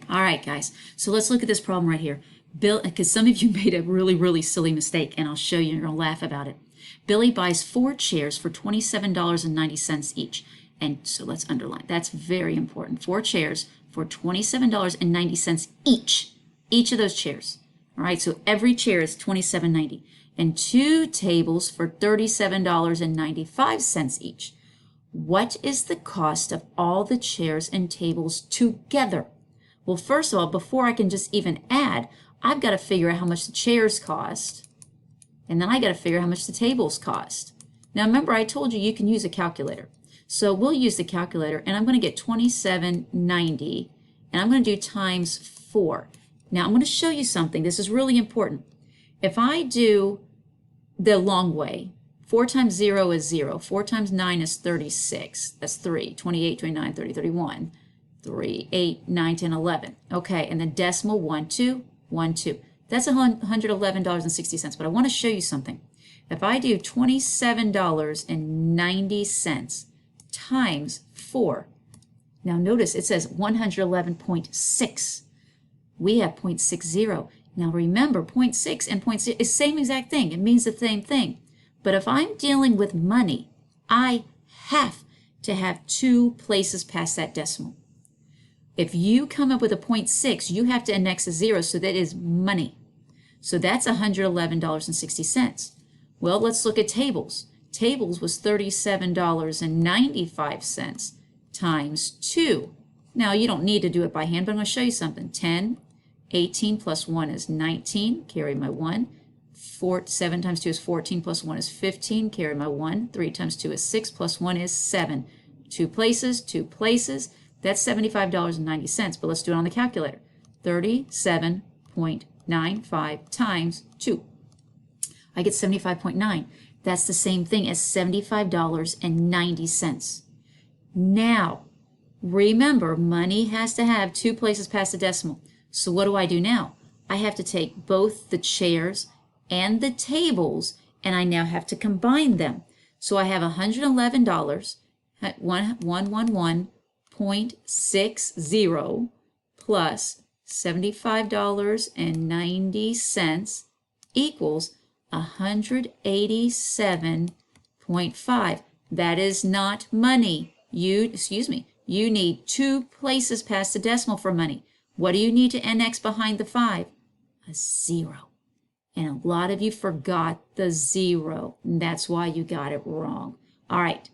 All right, guys. So let's look at this problem right here. Bill, because some of you made a really, really silly mistake, and I'll show you, and you're going to laugh about it. Billy buys 4 chairs for $27.90 each. And so let's underline. That's very important. 4 chairs for $27.90 each. Each of those chairs. All right, so every chair is $27.90. And 2 tables for $37.95 each. What is the cost of all the chairs and tables together? Well, first of all, before I can just even add, I've got to figure out how much the chairs cost, and then I got to figure out how much the tables cost. Now, remember, I told you you can use a calculator. So we'll use the calculator, and I'm going to get $27.90, and I'm going to do times 4. Now, I'm going to show you something. This is really important. If I do the long way, 4 times 0 is 0. 4 times 9 is 36. That's 3. 28, 29, 30, 31. 3, 8, 9, 10, 11. Okay, and then decimal 1, 2, 1, 2. That's $111.60. But I want to show you something. If I do $27.90 times 4, now notice it says 111.6. We have 0.60. Now remember, 0.6 and 0.6 is the same exact thing. It means the same thing. But if I'm dealing with money, I have to have 2 places past that decimal. If you come up with a 0.6, you have to annex a 0, so that is money. So that's $111.60. Well, let's look at tables. Tables was $37.95 times 2. Now, you don't need to do it by hand, but I'm going to show you something. 10, 18 plus 1 is 19, carry my 1. 7 times 2 is 14, plus 1 is 15, carry my 1. 3 times 2 is 6, plus 1 is 7. 2 places, 2 places. That's $75.90, but let's do it on the calculator. 37.95 times 2. I get 75.9. That's the same thing as $75.90. Now, remember, money has to have 2 places past the decimal. So what do I do now? I have to take both the chairs and the tables, and I now have to combine them. So I have $111, 111.60 plus $75.90 equals 187.5. That is not money. You need 2 places past the decimal for money. What do you need to annex behind the 5? A 0. And a lot of you forgot the 0. And that's why you got it wrong. All right.